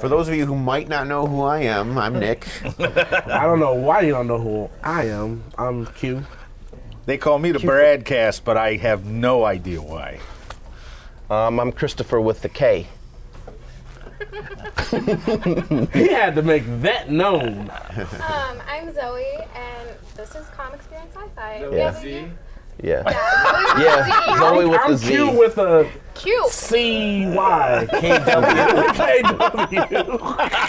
For those of you who might not know who I am, I'm Nick. I don't know why you don't know who I am. I'm Q. They call me the Bradcast, but I have no idea why. I'm Christopher with the K. He had to make that known. I'm Zoe, and this is Comix and Sci-fi. Yeah. Yeah. Zoe with I'm the Z. Q with a Cute. C-Y-K-W.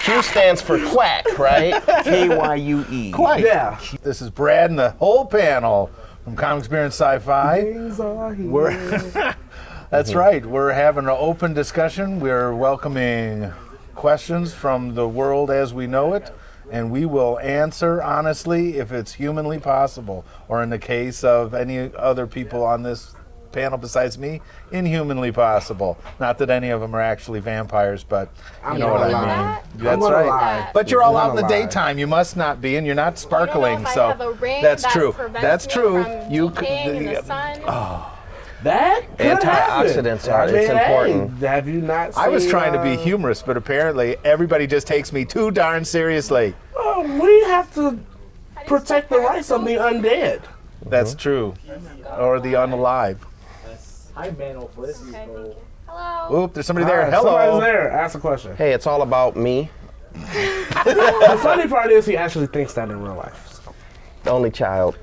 Q stands for quack, right? K-Y-U-E. Quite. Yeah. This is Brad and the whole panel from Comix and Sci-Fi. Things are here. That's right. We're having an open discussion. We're welcoming questions from the world as we know it, and we will answer honestly if it's humanly possible, or in the case of any other people on this panel besides me, inhumanly possible. Not that any of them are actually vampires, but you know what I mean. That's right. Lie. But you're all out in the I'm gonna lie. daytime. You must not be, and you're not sparkling. I So have a ring that's that true. prevents That's me true. From You decaying in the could. sun. That could Antioxidants happen. are- it's important. Hey, have you not seen, I was trying to be humorous, but apparently everybody just takes me too darn seriously. We have to protect the rights of the undead. That's true. Or the unalive. Hi, Manofless. Okay, thank you. Hello. Oop, there's somebody there. Alright, Hello. Somebody's there. Ask a question. Hey, it's all about me, The funny part is he actually thinks that in real life. So. the only child.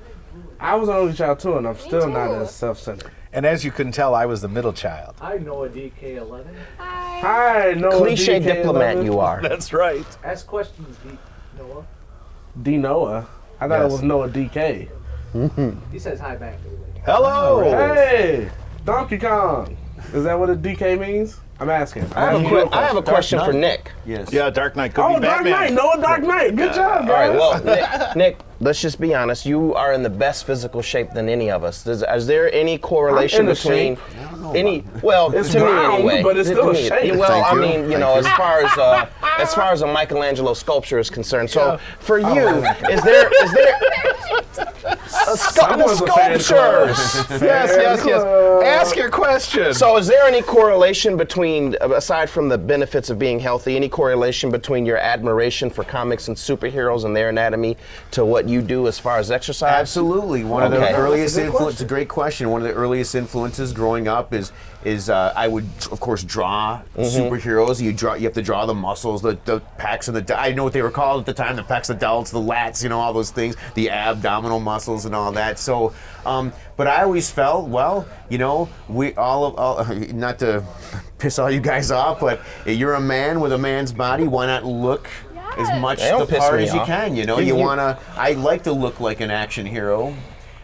I was an only child too, and I'm still not too. as self-centered. And as you can tell, I was the middle child. I know a DK11. Hi. Hi, Noah. Cliche DK11. diplomat you are. That's right. Ask questions, Noah. D Noah. I thought Yes. it was Noah DK. He says hi back to everybody. Hello. Hey, Donkey Kong. Is that what a DK means? I'm asking. I have a question for Nick. Yes. Yeah, Dark Knight could Oh, be Dark Batman. Knight. Noah Dark Knight. Good job, All right, guys. well, Nick, let's just be honest. You are in the best physical shape than any of us. Is there any correlation I'm in between shape. any? Well, It's to round, me anyway. but it's still a To me, shape. Well, Thank I you. mean, you know, as far as a Michelangelo sculpture is concerned. So for you, is there the Someone's a fan sculptures? Yes. Ask your question. So is there any correlation between, aside from the benefits of being healthy, any correlation between your admiration for comics and superheroes and their anatomy to what you do as far as exercise? Absolutely. One of the Okay. earliest That's a good influences, a great question. One of the earliest influences growing up is I would of course draw superheroes. You have to draw the muscles, the pecs and I know what they were called at the time, the pecs, the delts, the lats, all those things, the abdominal muscles and all that. So, but I always felt, well, we all not to piss all you guys off, but you're a man with a man's body. Why not look as much They don't the piss part me as you off. can? You wanna. I like to look like an action hero.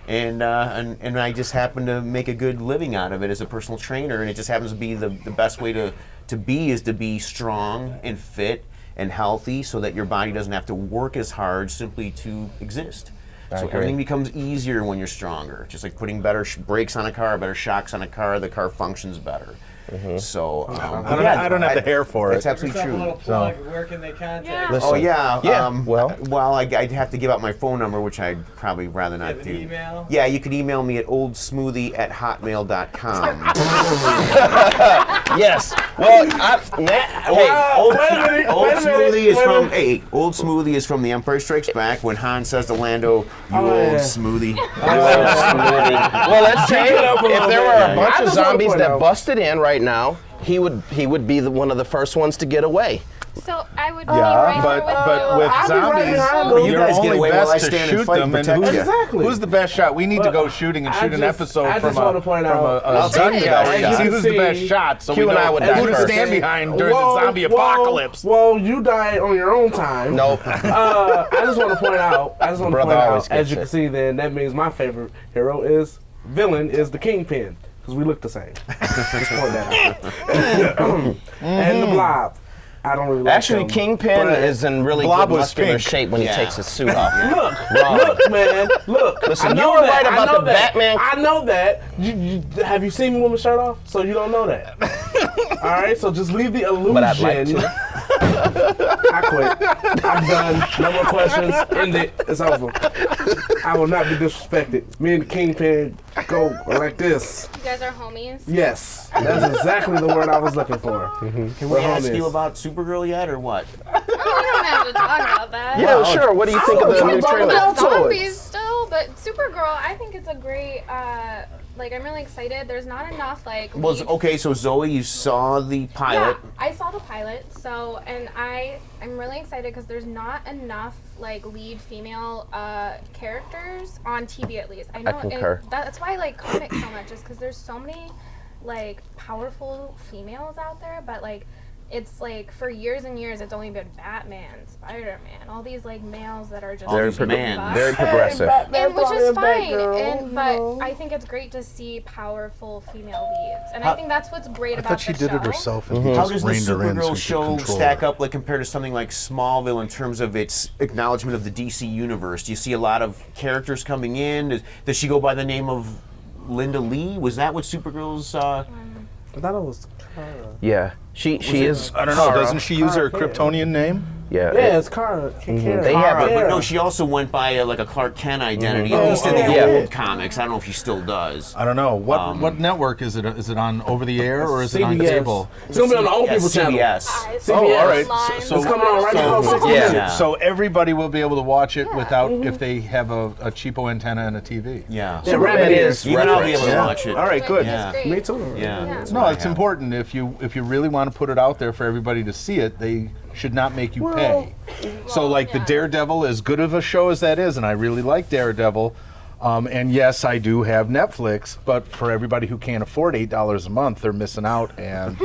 And I just happen to make a good living out of it as a personal trainer, and it just happens to be the best way to be strong and fit and healthy, so that your body doesn't have to work as hard simply to exist. So agree. everything becomes easier when you're stronger. Just like putting better brakes on a car, better shocks on a car, the car functions better. So I don't have the hair for That's it. absolutely Let's have a true. little plug. Where can they contact you? Listen, Oh yeah. Yeah, well. I'd have to give out my phone number, which I'd probably rather not have do. an email? Yeah, you can email me at oldsmoothie@hotmail.com. Yes. Well, Old Smoothie is from The Empire Strikes Back when Han says to Lando, "You old yeah. smoothie." well, let's say if there were a bunch I of just wanna zombies point that out- busted in right now, he would be one of the first ones to get away. So I would be Yeah, right but here with I'll be right zombies, behind them. You you're guys get only away while I best to stand and shoot fight them. and And protect you. Exactly. who's the best shot? We need to go shooting and I shoot an just- episode I from just wanna point a out- I'll gun take guy. that See shot. who's the best shot, so Q we and know I would who die to first. stand behind during the zombie apocalypse. Well, you die on your own time. Nope. I just want to point out. Brother always As gets you can it. see, then that means my favorite villain is the Kingpin, because we look the same. Just point that out. And the Blob. I don't really like Actually, him, Kingpin but- is in really Blob good was muscular pink. shape when he Yeah. takes his suit off. Look, look, man, look. Listen, I know you were that, right I about know the that. Batman. I know that. Have you seen me with my shirt off? So you don't know that. All right, so just leave the illusion. But I'd like to. I quit. I'm done. No more questions. End it. It's over. I will not be disrespected. Me and the Kingpin go like this. You guys are homies. Yes, that's exactly the word I was looking for. Can we ask you about Supergirl yet, or what? Oh, we don't have to talk about that. Yeah, sure. What do you think of the new trailer? About zombies still, but Supergirl, I think it's a great. Like, I'm really excited. There's not enough like. Well, lead- okay, so Zoe, you saw the pilot. Yeah, I saw the pilot. So, and I'm really excited because there's not enough like lead female characters on TV at least. I know. concur. That's why I like comics so much, is because there's so many like powerful females out there, but like. It's like for years and years, it's only been Batman, Spider-Man, all these like males that are just Very super man. buff. Very progressive. And which is fine, Batgirl, but I think it's great to see powerful female leads, and I think that's what's great I about thought she the did show. it herself, and he How just does the reined her in so Supergirl he could show control stack her. up, like compared to something like Smallville in terms of its acknowledgement of the DC universe? Do you see a lot of characters coming in? Does she go by the name of Linda Lee? Was that what Supergirl's? I thought it was Kara. Yeah, she is. I don't know. Kara. Doesn't she use her Kara. Kryptonian name? Yeah. Yeah, it's Kara. Kara. They have it, But no, she also went by like a Clark Kent identity, at least in the Yeah. old comics. I don't know if she still does. I don't know. What network is it? Is it on over the air or is it on CBS. cable? It's gonna be on the old people channel. CBS. CBS. Oh, all right. Online. So It's coming on right now. 6 Yeah. minutes. Yeah. So everybody will be able to watch it Yeah. without if they have a cheapo antenna and a TV. Yeah. Yeah, Superman Rabbit is Even I'll be able referenced. to Yeah. watch it. All right, good. Yeah. Great. Me too. Yeah. Yeah. No, it's important. If you really want to put it out there for everybody to see it, they should not make you pay. So like the yeah. Daredevil, as good of a show as that is, and I really like Daredevil, and yes, I do have Netflix, but for everybody who can't afford $8 a month, they're missing out, and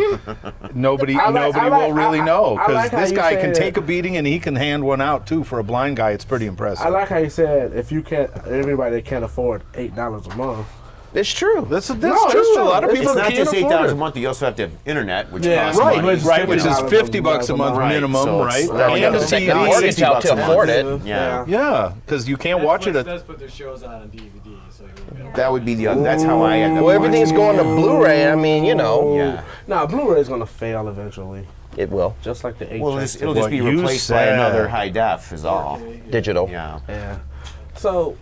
nobody I will really know, I because like how this you guy can said- take a beating and he can hand one out too. For a blind guy, it's pretty impressive. I like how you said if you can't, everybody that can't afford $8 a month. It's true. That's No, true. it's A true. lot of It's people It's not can't just afford $8 it. a month. You also have to have internet, which Yeah, costs Right, money. right, which is $50 $50 a month Right, minimum, so right? it's- Now we And got the to take TV. that mortgage out to $60 a month. afford it. Yeah. Yeah, because you can't watch it Netflix at. does put their shows out on DVD, so you'll be able That would be the. That's how I end up. Well, everything's watching going to Blu-ray. I mean, you know, Yeah. Nah, Blu-ray's gonna fail eventually, it will. just like the 8. Well, it'll just What be you replaced by said. another high def, is all. Digital. Yeah. Yeah. So,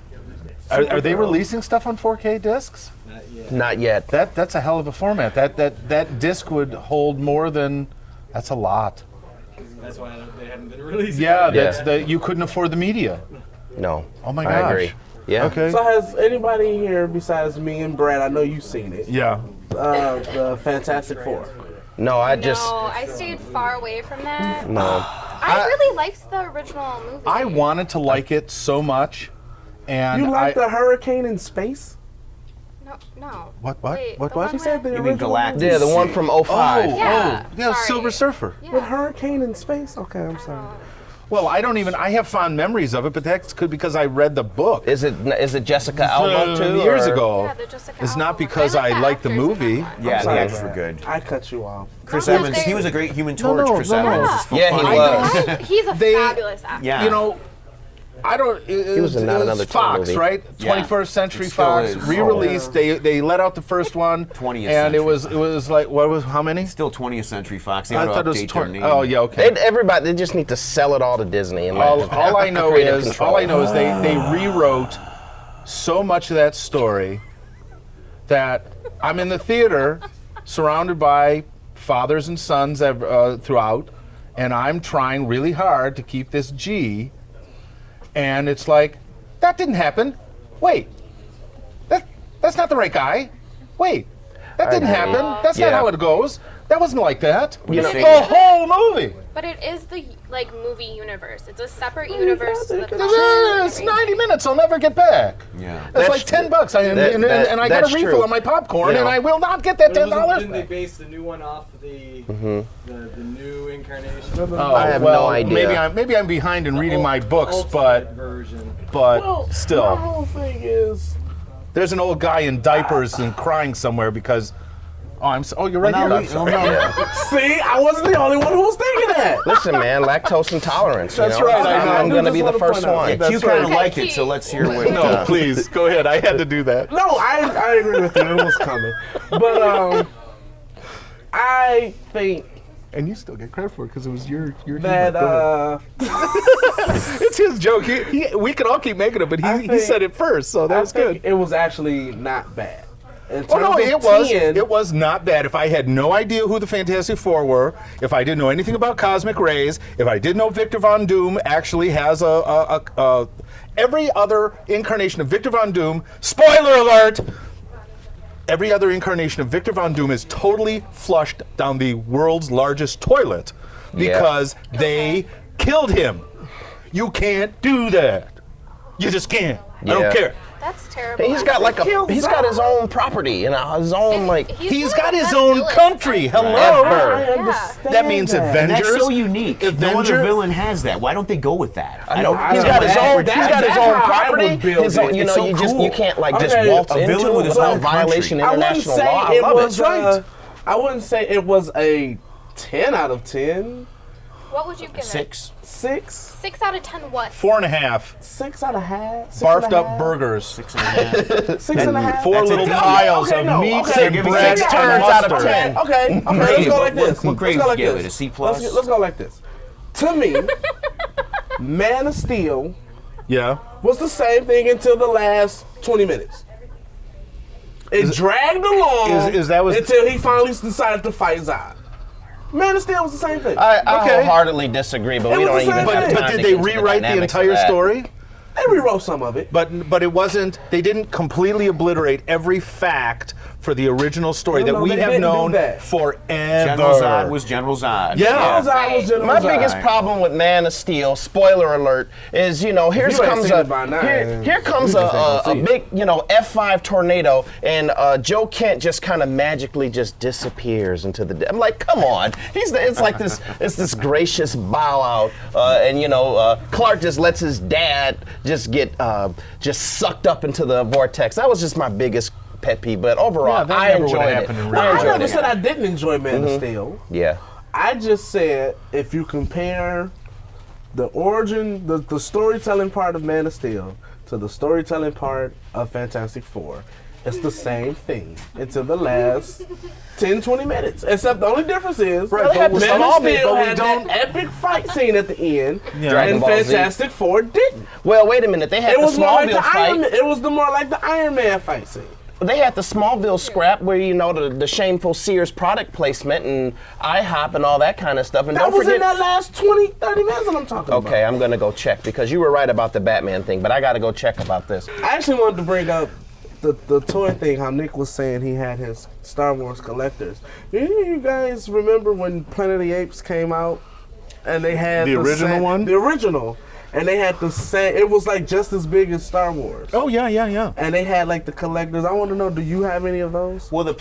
Are they releasing stuff on 4K discs? not yet. Not yet. That's a hell of a format. That disc would hold more than. That's a lot. That's why they haven't been releasing. Yeah, it. that's you couldn't afford the media. No. Oh my I gosh. agree. Yeah. Okay. so has anybody here besides me and Brad? I know you've seen it. Yeah. The Fantastic Four. No, I just No, I stayed far away from that. no. I really liked the original movie. I wanted to like it so much, and You like I. the hurricane in space? No. What? Wait, What? the What? one You said the where- You mean original Galactus? Yeah, the one from 05. Yeah, yeah, sorry. Silver Surfer. Yeah. with hurricane in space. Okay, I'm sorry. Well, I don't even. I have fond memories of it, but that's good because I read the book Is it Jessica Alba too? years or- ago. Yeah, the Jessica It's not Alba one. because I the like the actors in movie. that one. Yeah, the Sorry, actors were Brad. good. I cut you off. Chris No, Evans, they- he was a great Human Torch. no, Chris no, no. Evans. is Yeah, he funny. was. He's a They- fabulous actor. Yeah. You know, I don't. He was in not another Fox, movie. right? Yeah. 21st Century It still Fox is. re-released. They let out the first one, 20th and it Century was like what was how many? Still 20th Century Fox. They I ought thought to it was update their 20. name. Oh yeah, okay. Everybody, they just need to sell it all to Disney. And All let I know creative is control. they rewrote so much of that story that I'm in the theater surrounded by fathers and sons throughout, and I'm trying really hard to keep this G, and it's like that didn't happen. Wait, that's not the right guy. Wait, that didn't agree. happen. That's Yeah. not how it goes. That wasn't like that. You know- the whole movie. But it is the movie universe. It's a separate universe. To the It's 90 minutes. I'll never get back. Yeah. That's That's like $10, and I got that's a refill true. on my popcorn, You and know. I will not get that But $10 didn't they back. base the new one off the new incarnation? Oh, I have well, no idea. Maybe I'm behind in reading my books, Ultimate version. but My still, whole thing is, there's an old guy in diapers and crying somewhere because. Oh, you're right Well, here. now I'm we- sorry. see, I wasn't the only one who was thinking that. Listen, man, lactose intolerance. You That's know? right, I know. I'm I going to just be the wanna first point out one. that- You That's kind of right. like it, so let's hear what. No, please go ahead. I had to do that. No, I agree with you. It was coming, but I think And you still get credit for it because it was your That humor. It's his joke. We can all keep making it, but he think- said it first, so that was good. It was actually not bad. In Oh no, terms it of was. 10, It was not bad. If I had no idea who the Fantastic Four were, if I didn't know anything about cosmic rays, if I didn't know Victor Von Doom actually has every other incarnation of Victor Von Doom. Spoiler alert! Every other incarnation of Victor Von Doom is totally flushed down the world's largest toilet because they killed him. You can't do that. You just can't. I Yeah. don't care. That's terrible. He's got like he's got his own property and his own like. He's one got of the his best own villains. country. Hello. I Ever. understand That means that. And Avengers. that's so unique. No other Avenger- villain has that. Why don't they go with that? I know. I He's don't got know. his own. He's got his That's own how I property. would build His own, it. you It's know, so you just cool. you can't like just Okay, waltz a into villain with it his without own country. violation of I wouldn't international say law. I it love was. it. I wouldn't say it was a 10 out of 10. What would you give it? 6. 6. 6 out of 10 what? 4.5. 6 out of half. Barfed up burgers. 6.5. 6.5. 4 That's a little D. piles of meats and give me bread 6 and turns out of mustard. 10. Okay, let's go like this. What grade Let's go like would you give this. it? A C+? Let's go like this. To me, Man of Steel Yeah. was the same thing until the last 20 minutes. It dragged along is that was- until he finally decided to fight Zod. Man of Steel was the same thing. I Okay. wholeheartedly disagree, but It we was don't the even. same have thing. But time did to they get into rewrite the dynamics of entire that. story? They rewrote some of it. But it wasn't. They didn't completely obliterate every fact for the original story that No, we they have didn't do known that. forever. General Zod was General Zod. Yeah. Zod was General My Zod. biggest problem with Man of Steel, spoiler alert, is here you ain't comes seen it by now, here comes you just ain't a gonna see big F5 tornado, and Joe Kent just kind of magically just disappears into the. I'm like, come on, it's like this gracious bow out, and Clark just lets his dad just get just sucked up into the vortex. That was just my biggest pet peeve, but overall, Yeah, that I never would've enjoyed it. happened in real I life. never said I didn't enjoy Man of Steel. Yeah. I just said if you compare the origin, the storytelling part of Man of Steel to the storytelling part of Fantastic Four, it's the same thing until the last 10-20 minutes. Except the only difference is Right, but Man with of all of it, Steel but we had don't- that epic fight scene at the end, Dragon and Ball Z. Fantastic Four didn't. Well, wait a minute. They had It the was more like Smallville the fight. Iron Man. It was more like the Iron Man fight scene. They had the Smallville scrap where the shameful Sears product placement and IHOP and all that kind of stuff. And That don't was forget. in that last 20-30 minutes that I'm talking about. Okay, I'm gonna go check because you were right about the Batman thing, but I gotta go check about this. I actually wanted to bring up the toy thing, how Nick was saying he had his Star Wars collectors. Do you guys remember when Planet of the Apes came out and they had The original one? The original. And they had the same, it was like just as big as Star Wars. Oh yeah. And they had like the collectors. I want to know, do you have any of those? Well, I'm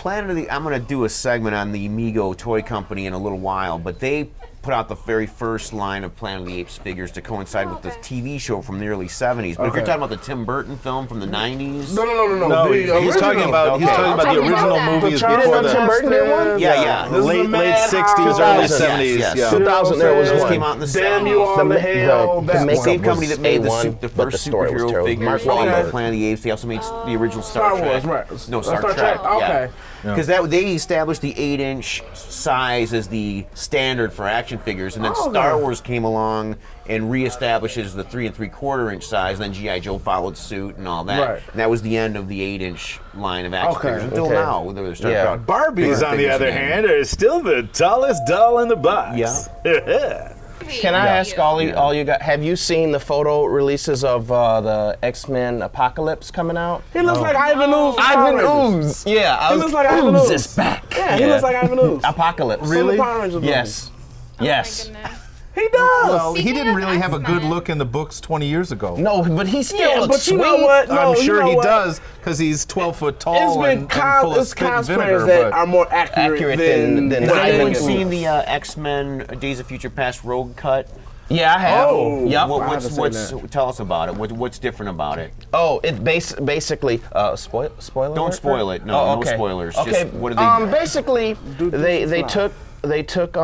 going to do a segment on the Mego toy company in a little while, but they put out the very first line of Planet of the Apes figures to coincide with the TV show from the early 70s. But if you're Okay. talking about the Tim Burton film from the 90s. No. No, The he's original. talking about Okay. the I didn't know original that. movies The before Charlton that. Tim Burton did one? Yeah. This is Late the Mad 60s, High. early Yes, 70s. yes. Yeah. 2000 there was This one. came out in the Damn 70s. you all to hell. the That makeup Same one. company that made A1, the but first the story was superhero terrible. figures Mark from Wahlberg. Planet of the Apes. They also made the original Star Star Wars, Trek. right. No, Star Star Trek, Trek. okay. Because they established the 8-inch size as the standard for action figures, and then Oh, Star okay. Wars came along and reestablishes the 3 3/4 inch size. And then GI Joe followed suit and all that. Right. And that was the end of the 8-inch line of action Okay. figures until Okay. now. They're starting Yeah. out Barbies, bigger on the figures other again. hand, are still the tallest doll in the box. Yeah. Can I ask all you got? Have you seen the photo releases of the X-Men Apocalypse coming out? He looks like Ivan Ooze. from Ivan Power Rangers. Ooze. Yeah, He looks like Ivan Ooze Ooze. is back. Yeah, he looks like Ivan Ooze. Apocalypse. From the Power Rangers Yes. Yes. Oh my goodness. He does. Well, he Speaking didn't of really have a good X-Men. look in the books 20 years ago. No, but he still Yeah, looks but you sweet. know what? No, I'm you sure know he what? does because he's 12 foot It's tall been and full of it's spit and vinegar. cosplayers that But are more accurate Accurate than than Has Ivan anyone Ooze. seen the X-Men Days of Future Past Rogue cut? Yeah, I have. Oh. Yep. Wow. I haven't seen Tell us about it. What's different about it? Oh, it basically spoiler. Don't alert? spoil it. No, Oh, no okay. spoilers. Okay. Just what are they? Basically, they took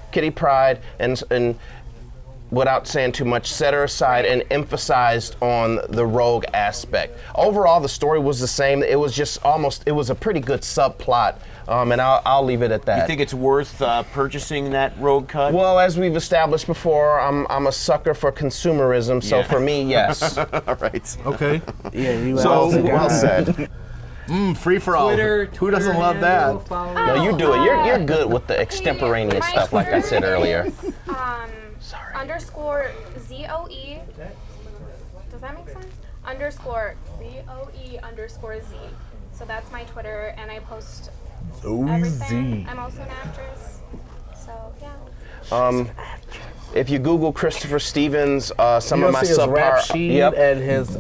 Kitty Pryde and without saying too much, set her aside and emphasized on the rogue aspect. Overall, the story was the same. It was just it was a pretty good subplot And I'll leave it at that. You think it's worth purchasing that rogue cut? Well, as we've established before, I'm a sucker for consumerism, so Yeah. for me, yes. All right. Okay. Yeah, you So, asked the Well guy. said. Free for all. Who doesn't love that? No, you do it. You're good with the extemporaneous My stuff, like I said Twitter earlier. is, underscore ZOE. Does that make sense? Underscore ZOE underscore Z. So that's my Twitter, and I post everything. I'm also an actress. So yeah. If you Google Christopher Stevens, some You'll of my see his rap subpar. sheet Yep. and his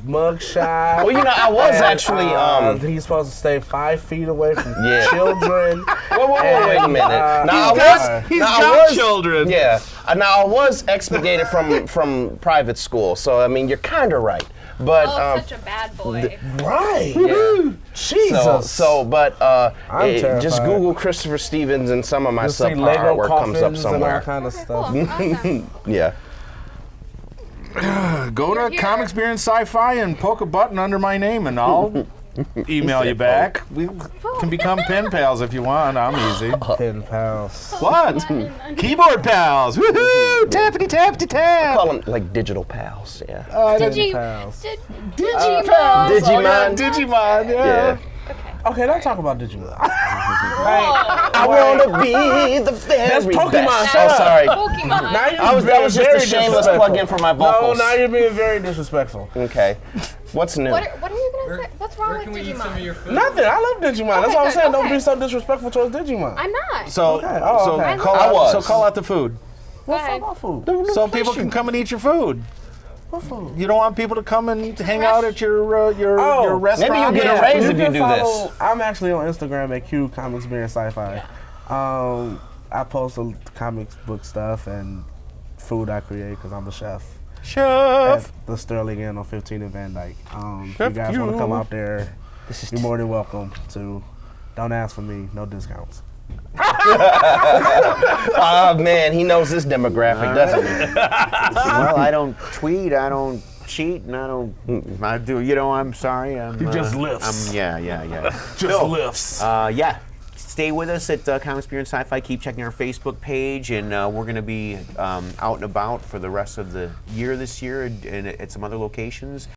mug shot. Well, you know, I was And, actually. he's supposed to stay 5 feet away from Yeah. children. Whoa, wait a minute. Now He's now got children. Yeah. Now I was expurgated from private school, so I mean you're kind of right. But Oh, such a bad boy. Right. yeah. Jesus. But I'm just terrified. Google Christopher Stevens and some of my You'll see subpar Lego artwork comes up coffins and all somewhere. kind of Okay, stuff. cool. Awesome. Yeah. Go to You're here. Comix Beer and Sci-Fi and poke a button under my name, and I'll email you back. We can become pen pals if you want. I'm easy. 10 pounds. What? Keyboard pals! Woohoo! Tappity tappity tap! Call them like digital pals. Yeah. 10 pounds. Digimon. Digimon. Digimon, yeah. Yeah. Okay, don't talk about Digimon. I wanna be the very That's Pokemon, best. shut Oh, up. sorry. Pokemon. Now you're That was being just very a shameless disrespectful. plug-in for my No, vocals. now you're being very disrespectful. Okay. What's new? What are you gonna say? What's wrong Where with can we eat some of Digimon? your food? Nothing. I love Digimon. That's Okay, what I'm good, saying. Don't okay. be so disrespectful towards Digimon. I'm not. So, Okay. Oh, so okay. call I out. was. So call out the food, What ahead. fuck food? so people can come and eat your food. What food? You don't want people to come and hang out at your Oh, restaurant. maybe you'll get a Yeah, raise if you can do follow- this. I'm actually on Instagram at Q Comix Beer and Sci-Fi. I post comics book stuff and food I create because I'm the chef Chef. at the Sterling Inn on 15 and Van Dyke. If you Chef guys want to Q. come out there, you're more than welcome to. Don't ask for me, no discounts. Oh man, he knows this demographic, doesn't he? Well, I don't tweet, I don't cheat, and I don't. I do. You know, I'm sorry. He just lifts. Yeah. Just lifts. Yeah. Stay with us at Comics Beer and Sci-Fi. Keep checking our Facebook page, and we're going to be out and about for the rest of the year this year, and at some other locations.